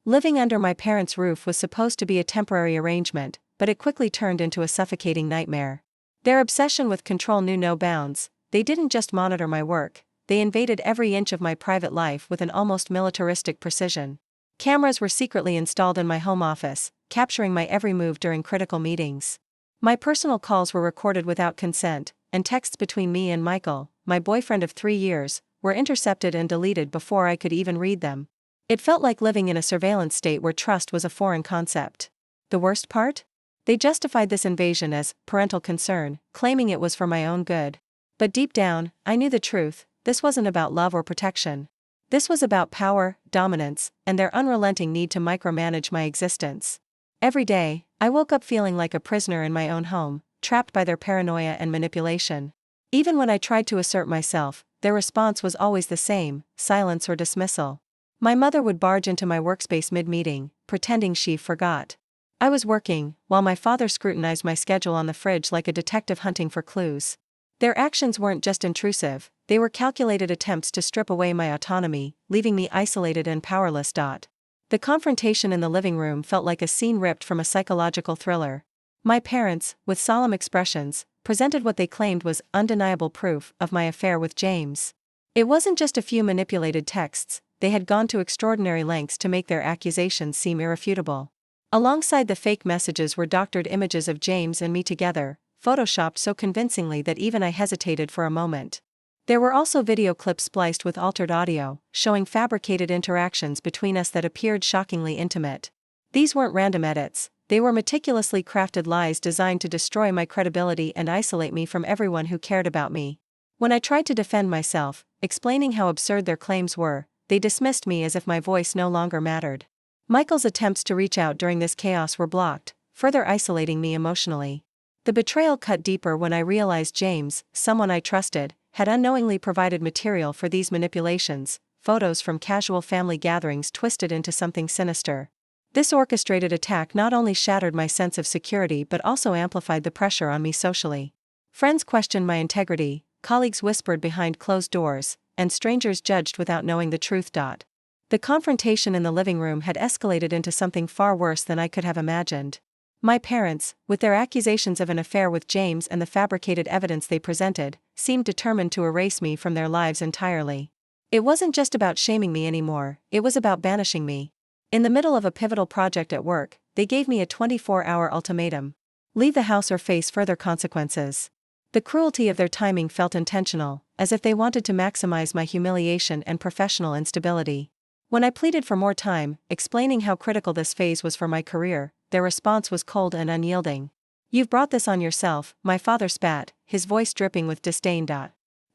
Living under my parents' roof was supposed to be a temporary arrangement, but it quickly turned into a suffocating nightmare. Their obsession with control knew no bounds. They didn't just monitor my work, they invaded every inch of my private life with an almost militaristic precision. Cameras were secretly installed in my home office, capturing my every move during critical meetings. My personal calls were recorded without consent, and texts between me and Michael, my boyfriend of 3 years, were intercepted and deleted before I could even read them. It felt like living in a surveillance state where trust was a foreign concept. The worst part? They justified this invasion as parental concern, claiming it was for my own good. But deep down, I knew the truth. This wasn't about love or protection. This was about power, dominance, and their unrelenting need to micromanage my existence. Every day, I woke up feeling like a prisoner in my own home, trapped by their paranoia and manipulation. Even when I tried to assert myself, their response was always the same: silence or dismissal. My mother would barge into my workspace mid-meeting, pretending she forgot I was working, while my father scrutinized my schedule on the fridge like a detective hunting for clues. Their actions weren't just intrusive, they were calculated attempts to strip away my autonomy, leaving me isolated and powerless. The confrontation in the living room felt like a scene ripped from a psychological thriller. My parents, with solemn expressions, presented what they claimed was undeniable proof of my affair with James. It wasn't just a few manipulated texts, they had gone to extraordinary lengths to make their accusations seem irrefutable. Alongside the fake messages were doctored images of James and me together, photoshopped so convincingly that even I hesitated for a moment. There were also video clips spliced with altered audio, showing fabricated interactions between us that appeared shockingly intimate. These weren't random edits, they were meticulously crafted lies designed to destroy my credibility and isolate me from everyone who cared about me. When I tried to defend myself, explaining how absurd their claims were, they dismissed me as if my voice no longer mattered. Michael's attempts to reach out during this chaos were blocked, further isolating me emotionally. The betrayal cut deeper when I realized James, someone I trusted, had unknowingly provided material for these manipulations, photos from casual family gatherings twisted into something sinister. This orchestrated attack not only shattered my sense of security but also amplified the pressure on me socially. Friends questioned my integrity, colleagues whispered behind closed doors, and strangers judged without knowing the truth. The confrontation in the living room had escalated into something far worse than I could have imagined. My parents, with their accusations of an affair with James and the fabricated evidence they presented, seemed determined to erase me from their lives entirely. It wasn't just about shaming me anymore, it was about banishing me. In the middle of a pivotal project at work, they gave me a 24-hour ultimatum. Leave the house or face further consequences. The cruelty of their timing felt intentional, as if they wanted to maximize my humiliation and professional instability. When I pleaded for more time, explaining how critical this phase was for my career, their response was cold and unyielding. "You've brought this on yourself," my father spat, his voice dripping with disdain.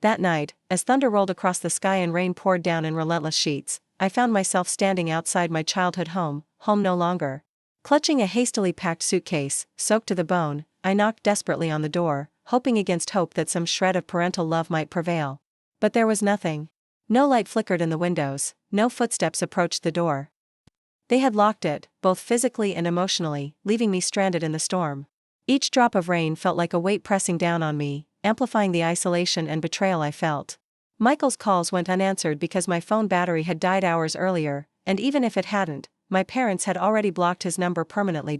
That night, as thunder rolled across the sky and rain poured down in relentless sheets, I found myself standing outside my childhood home no longer. Clutching a hastily packed suitcase, soaked to the bone, I knocked desperately on the door, hoping against hope that some shred of parental love might prevail. But there was nothing. No light flickered in the windows, no footsteps approached the door. They had locked it, both physically and emotionally, leaving me stranded in the storm. Each drop of rain felt like a weight pressing down on me, amplifying the isolation and betrayal I felt. Michael's calls went unanswered because my phone battery had died hours earlier, and even if it hadn't, my parents had already blocked his number permanently.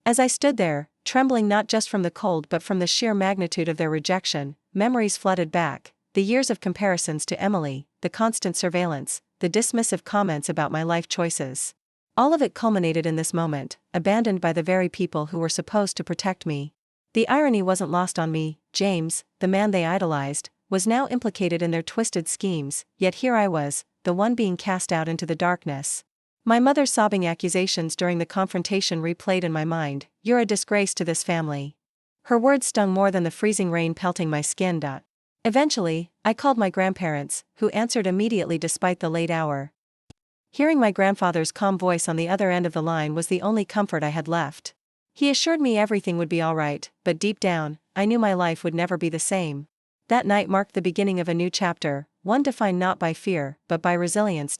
As I stood there, trembling not just from the cold but from the sheer magnitude of their rejection, memories flooded back. The years of comparisons to Emily, the constant surveillance, the dismissive comments about my life choices. All of it culminated in this moment, abandoned by the very people who were supposed to protect me. The irony wasn't lost on me. James, the man they idolized, was now implicated in their twisted schemes, yet here I was, the one being cast out into the darkness. My mother's sobbing accusations during the confrontation replayed in my mind: "You're a disgrace to this family." Her words stung more than the freezing rain pelting my skin. Eventually, I called my grandparents, who answered immediately despite the late hour. Hearing my grandfather's calm voice on the other end of the line was the only comfort I had left. He assured me everything would be all right, but deep down, I knew my life would never be the same. That night marked the beginning of a new chapter, one defined not by fear, but by resilience.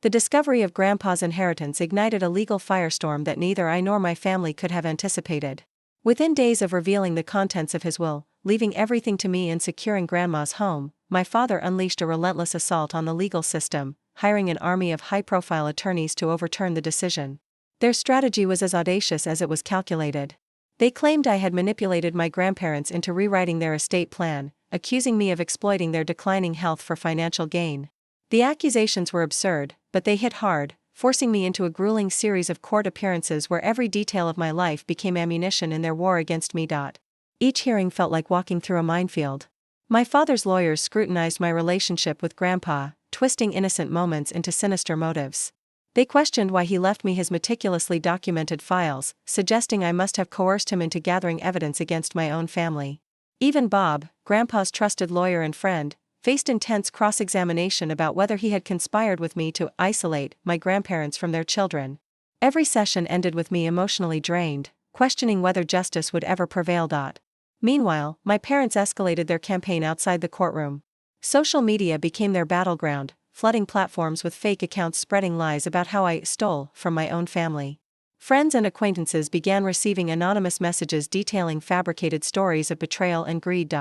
The discovery of Grandpa's inheritance ignited a legal firestorm that neither I nor my family could have anticipated. Within days of revealing the contents of his will, leaving everything to me and securing Grandma's home, my father unleashed a relentless assault on the legal system, hiring an army of high-profile attorneys to overturn the decision. Their strategy was as audacious as it was calculated. They claimed I had manipulated my grandparents into rewriting their estate plan, accusing me of exploiting their declining health for financial gain. The accusations were absurd, but they hit hard, forcing me into a grueling series of court appearances where every detail of my life became ammunition in their war against me. Each hearing felt like walking through a minefield. My father's lawyers scrutinized my relationship with Grandpa, twisting innocent moments into sinister motives. They questioned why he left me his meticulously documented files, suggesting I must have coerced him into gathering evidence against my own family. Even Bob, Grandpa's trusted lawyer and friend, faced intense cross-examination about whether he had conspired with me to isolate my grandparents from their children. Every session ended with me emotionally drained, questioning whether justice would ever prevail. Meanwhile, my parents escalated their campaign outside the courtroom. Social media became their battleground, flooding platforms with fake accounts spreading lies about how I stole from my own family. Friends and acquaintances began receiving anonymous messages detailing fabricated stories of betrayal and greed.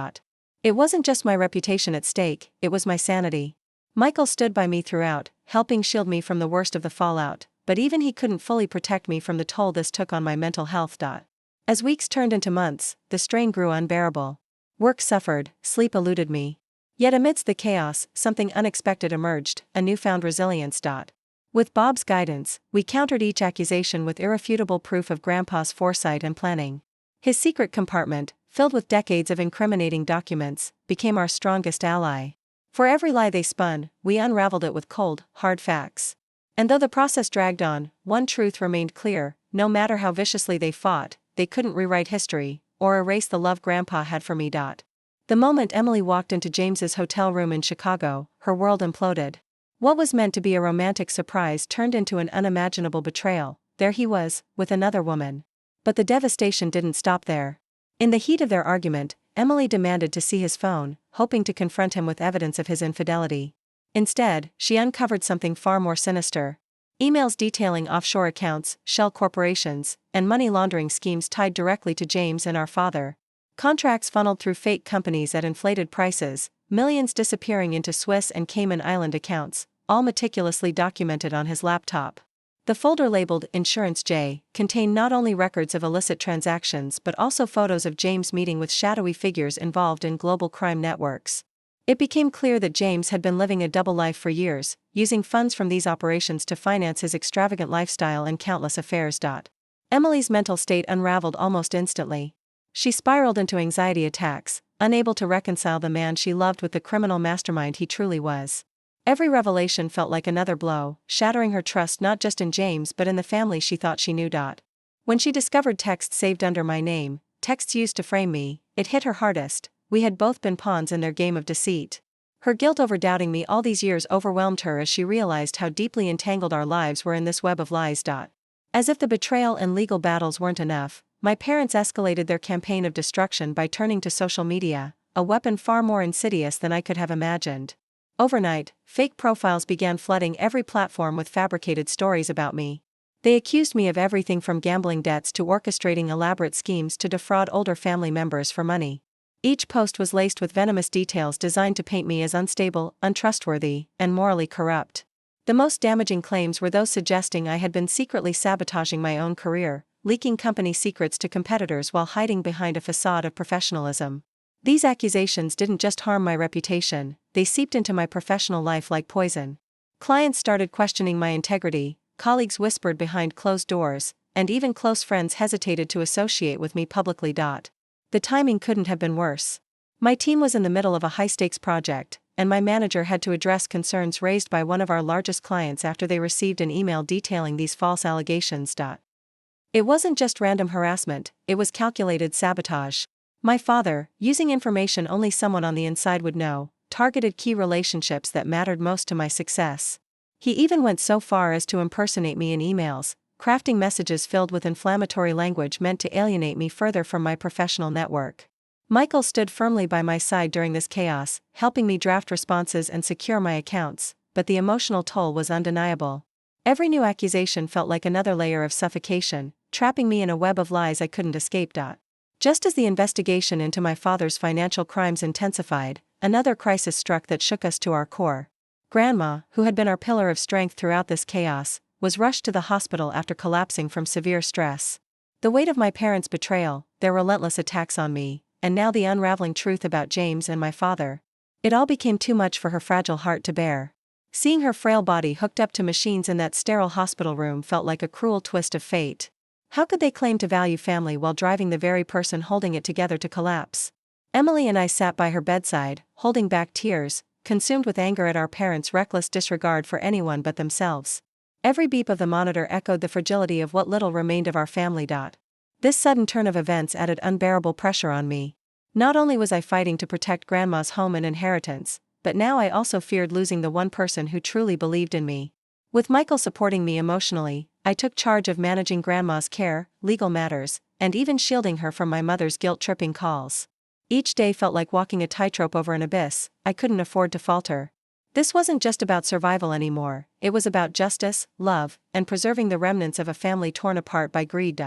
It wasn't just my reputation at stake, it was my sanity. Michael stood by me throughout, helping shield me from the worst of the fallout, but even he couldn't fully protect me from the toll this took on my mental health. As weeks turned into months, the strain grew unbearable. Work suffered, sleep eluded me. Yet amidst the chaos, something unexpected emerged, a newfound resilience. With Bob's guidance, we countered each accusation with irrefutable proof of Grandpa's foresight and planning. His secret compartment, filled with decades of incriminating documents, became our strongest ally. For every lie they spun, we unraveled it with cold, hard facts. And though the process dragged on, one truth remained clear: no matter how viciously they fought, they couldn't rewrite history, or erase the love Grandpa had for me. The moment Emily walked into James's hotel room in Chicago, her world imploded. What was meant to be a romantic surprise turned into an unimaginable betrayal. There he was, with another woman. But the devastation didn't stop there. In the heat of their argument, Emily demanded to see his phone, hoping to confront him with evidence of his infidelity. Instead, she uncovered something far more sinister. Emails detailing offshore accounts, shell corporations, and money laundering schemes tied directly to James and our father. Contracts funneled through fake companies at inflated prices, millions disappearing into Swiss and Cayman Island accounts, all meticulously documented on his laptop. The folder labeled Insurance J contained not only records of illicit transactions but also photos of James meeting with shadowy figures involved in global crime networks. It became clear that James had been living a double life for years, using funds from these operations to finance his extravagant lifestyle and countless affairs. Emily's mental state unraveled almost instantly. She spiraled into anxiety attacks, unable to reconcile the man she loved with the criminal mastermind he truly was. Every revelation felt like another blow, shattering her trust not just in James but in the family she thought she knew. When she discovered texts saved under my name, texts used to frame me, it hit her hardest. We had both been pawns in their game of deceit. Her guilt over doubting me all these years overwhelmed her as she realized how deeply entangled our lives were in this web of lies. As if the betrayal and legal battles weren't enough, my parents escalated their campaign of destruction by turning to social media, a weapon far more insidious than I could have imagined. Overnight, fake profiles began flooding every platform with fabricated stories about me. They accused me of everything from gambling debts to orchestrating elaborate schemes to defraud older family members for money. Each post was laced with venomous details designed to paint me as unstable, untrustworthy, and morally corrupt. The most damaging claims were those suggesting I had been secretly sabotaging my own career, leaking company secrets to competitors while hiding behind a facade of professionalism. These accusations didn't just harm my reputation, they seeped into my professional life like poison. Clients started questioning my integrity, colleagues whispered behind closed doors, and even close friends hesitated to associate with me publicly. The timing couldn't have been worse. My team was in the middle of a high-stakes project, and my manager had to address concerns raised by one of our largest clients after they received an email detailing these false allegations. It wasn't just random harassment, it was calculated sabotage. My father, using information only someone on the inside would know, targeted key relationships that mattered most to my success. He even went so far as to impersonate me in emails, crafting messages filled with inflammatory language meant to alienate me further from my professional network. Michael stood firmly by my side during this chaos, helping me draft responses and secure my accounts, but the emotional toll was undeniable. Every new accusation felt like another layer of suffocation, trapping me in a web of lies I couldn't escape. Just as the investigation into my father's financial crimes intensified, another crisis struck that shook us to our core. Grandma, who had been our pillar of strength throughout this chaos, was rushed to the hospital after collapsing from severe stress. The weight of my parents' betrayal, their relentless attacks on me, and now the unraveling truth about James and my father. It all became too much for her fragile heart to bear. Seeing her frail body hooked up to machines in that sterile hospital room felt like a cruel twist of fate. How could they claim to value family while driving the very person holding it together to collapse? Emily and I sat by her bedside, holding back tears, consumed with anger at our parents' reckless disregard for anyone but themselves. Every beep of the monitor echoed the fragility of what little remained of our family. This sudden turn of events added unbearable pressure on me. Not only was I fighting to protect Grandma's home and inheritance, but now I also feared losing the one person who truly believed in me. With Michael supporting me emotionally, I took charge of managing Grandma's care, legal matters, and even shielding her from my mother's guilt-tripping calls. Each day felt like walking a tightrope over an abyss. I couldn't afford to falter. This wasn't just about survival anymore, it was about justice, love, and preserving the remnants of a family torn apart by greed.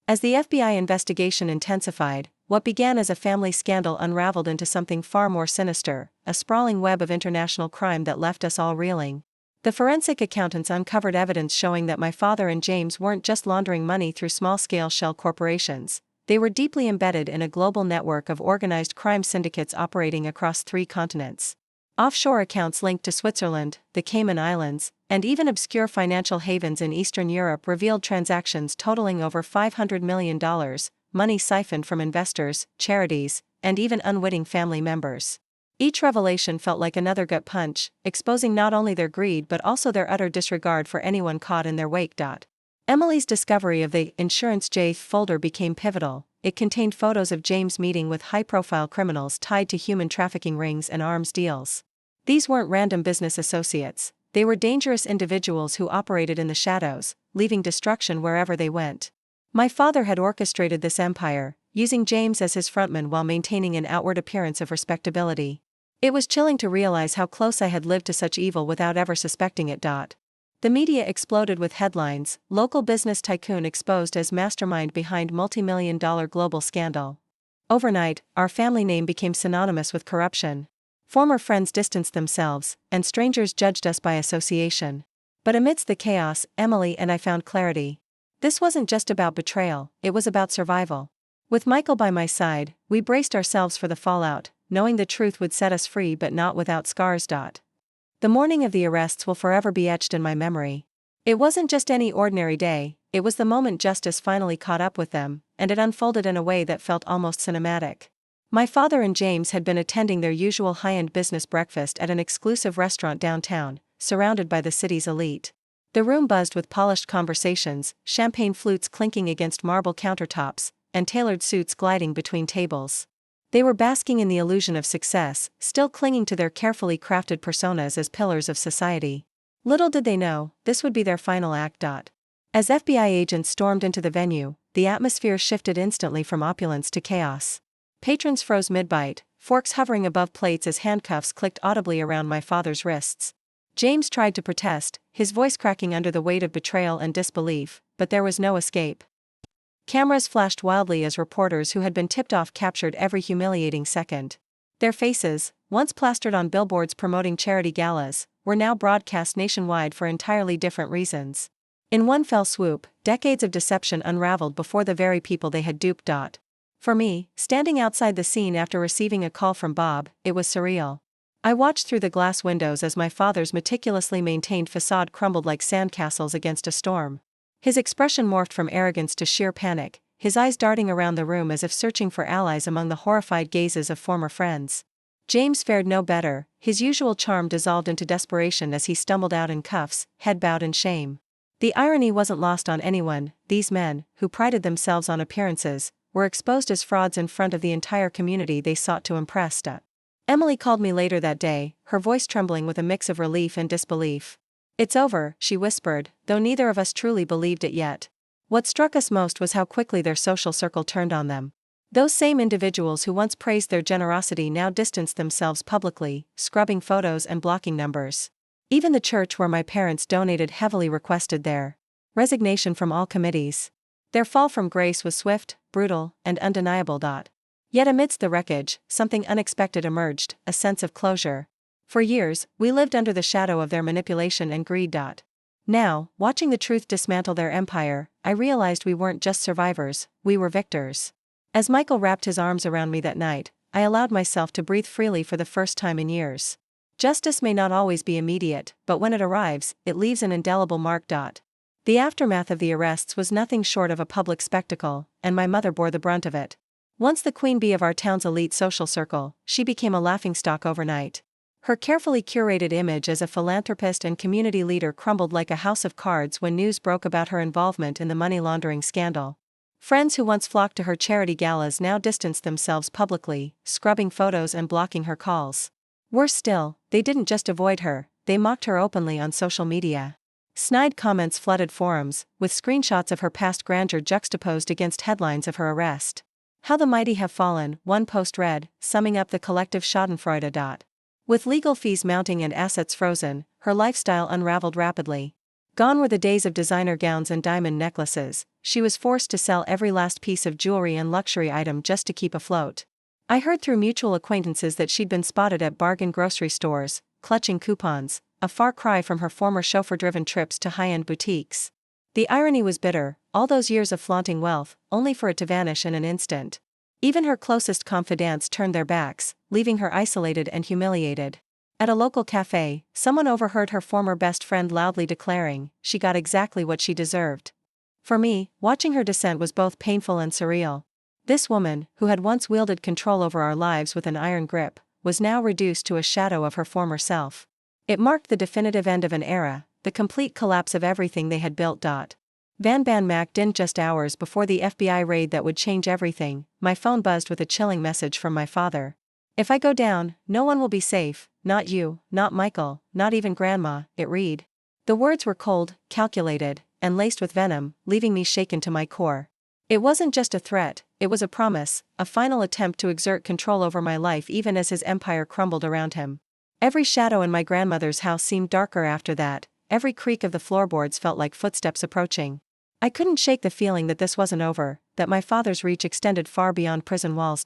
As the FBI investigation intensified, what began as a family scandal unraveled into something far more sinister, a sprawling web of international crime that left us all reeling. The forensic accountants uncovered evidence showing that my father and James weren't just laundering money through small-scale shell corporations. They were deeply embedded in a global network of organized crime syndicates operating across 3 continents. Offshore accounts linked to Switzerland, the Cayman Islands, and even obscure financial havens in Eastern Europe revealed transactions totaling over $500 million, money siphoned from investors, charities, and even unwitting family members. Each revelation felt like another gut punch, exposing not only their greed but also their utter disregard for anyone caught in their wake. Emily's discovery of the Insurance J folder became pivotal. It contained photos of James meeting with high-profile criminals tied to human trafficking rings and arms deals. These weren't random business associates, they were dangerous individuals who operated in the shadows, leaving destruction wherever they went. My father had orchestrated this empire, using James as his frontman while maintaining an outward appearance of respectability. It was chilling to realize how close I had lived to such evil without ever suspecting it. The media exploded with headlines, local business tycoon exposed as mastermind behind multi-million-dollar global scandal. Overnight, our family name became synonymous with corruption. Former friends distanced themselves, and strangers judged us by association. But amidst the chaos, Emily and I found clarity. This wasn't just about betrayal, it was about survival. With Michael by my side, we braced ourselves for the fallout, knowing the truth would set us free but not without scars. The morning of the arrests will forever be etched in my memory. It wasn't just any ordinary day, it was the moment justice finally caught up with them, and it unfolded in a way that felt almost cinematic. My father and James had been attending their usual high-end business breakfast at an exclusive restaurant downtown, surrounded by the city's elite. The room buzzed with polished conversations, champagne flutes clinking against marble countertops, and tailored suits gliding between tables. They were basking in the illusion of success, still clinging to their carefully crafted personas as pillars of society. Little did they know, this would be their final act. As FBI agents stormed into the venue, the atmosphere shifted instantly from opulence to chaos. Patrons froze mid-bite, forks hovering above plates as handcuffs clicked audibly around my father's wrists. James tried to protest, his voice cracking under the weight of betrayal and disbelief, but there was no escape. Cameras flashed wildly as reporters who had been tipped off captured every humiliating second. Their faces, once plastered on billboards promoting charity galas, were now broadcast nationwide for entirely different reasons. In one fell swoop, decades of deception unraveled before the very people they had duped. For me, standing outside the scene after receiving a call from Bob, it was surreal. I watched through the glass windows as my father's meticulously maintained facade crumbled like sandcastles against a storm. His expression morphed from arrogance to sheer panic, his eyes darting around the room as if searching for allies among the horrified gazes of former friends. James fared no better, his usual charm dissolved into desperation as he stumbled out in cuffs, head bowed in shame. The irony wasn't lost on anyone. These men, who prided themselves on appearances, were exposed as frauds in front of the entire community they sought to impress. Emily called me later that day, her voice trembling with a mix of relief and disbelief. "It's over," she whispered, though neither of us truly believed it yet. What struck us most was how quickly their social circle turned on them. Those same individuals who once praised their generosity now distanced themselves publicly, scrubbing photos and blocking numbers. Even the church where my parents donated heavily requested their resignation from all committees. Their fall from grace was swift, brutal, and undeniable. Yet amidst the wreckage, something unexpected emerged, a sense of closure. For years, we lived under the shadow of their manipulation and greed. Now, watching the truth dismantle their empire, I realized we weren't just survivors, we were victors. As Michael wrapped his arms around me that night, I allowed myself to breathe freely for the first time in years. Justice may not always be immediate, but when it arrives, it leaves an indelible mark. The aftermath of the arrests was nothing short of a public spectacle, and my mother bore the brunt of it. Once the queen bee of our town's elite social circle, she became a laughingstock overnight. Her carefully curated image as a philanthropist and community leader crumbled like a house of cards when news broke about her involvement in the money laundering scandal. Friends who once flocked to her charity galas now distanced themselves publicly, scrubbing photos and blocking her calls. Worse still, they didn't just avoid her, they mocked her openly on social media. Snide comments flooded forums, with screenshots of her past grandeur juxtaposed against headlines of her arrest. "How the mighty have fallen," one post read, summing up the collective schadenfreude. With legal fees mounting and assets frozen, her lifestyle unraveled rapidly. Gone were the days of designer gowns and diamond necklaces. She was forced to sell every last piece of jewelry and luxury item just to keep afloat. I heard through mutual acquaintances that she'd been spotted at bargain grocery stores, clutching coupons, a far cry from her former chauffeur-driven trips to high-end boutiques. The irony was bitter, all those years of flaunting wealth, only for it to vanish in an instant. Even her closest confidants turned their backs, leaving her isolated and humiliated. At a local cafe, someone overheard her former best friend loudly declaring, "She got exactly what she deserved." For me, watching her descent was both painful and surreal. This woman, who had once wielded control over our lives with an iron grip, was now reduced to a shadow of her former self. It marked the definitive end of an era, the complete collapse of everything they had built. Van Mack didn't just hours before the FBI raid that would change everything. My phone buzzed with a chilling message from my father. "If I go down, no one will be safe, not you, not Michael, not even Grandma," it read. The words were cold, calculated, and laced with venom, leaving me shaken to my core. It wasn't just a threat, it was a promise, a final attempt to exert control over my life even as his empire crumbled around him. Every shadow in my grandmother's house seemed darker after that, every creak of the floorboards felt like footsteps approaching. I couldn't shake the feeling that this wasn't over, that my father's reach extended far beyond prison walls.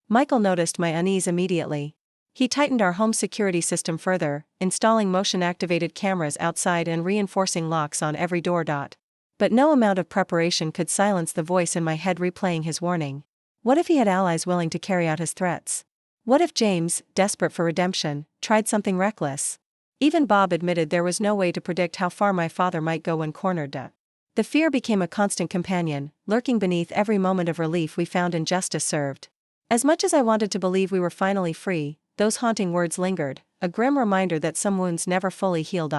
Michael noticed my unease immediately. He tightened our home security system further, installing motion-activated cameras outside and reinforcing locks on every door. But no amount of preparation could silence the voice in my head replaying his warning. What if he had allies willing to carry out his threats? What if James, desperate for redemption, tried something reckless? Even Bob admitted there was no way to predict how far my father might go when cornered. The fear became a constant companion, lurking beneath every moment of relief we found in justice served. As much as I wanted to believe we were finally free, those haunting words lingered, a grim reminder that some wounds never fully heal.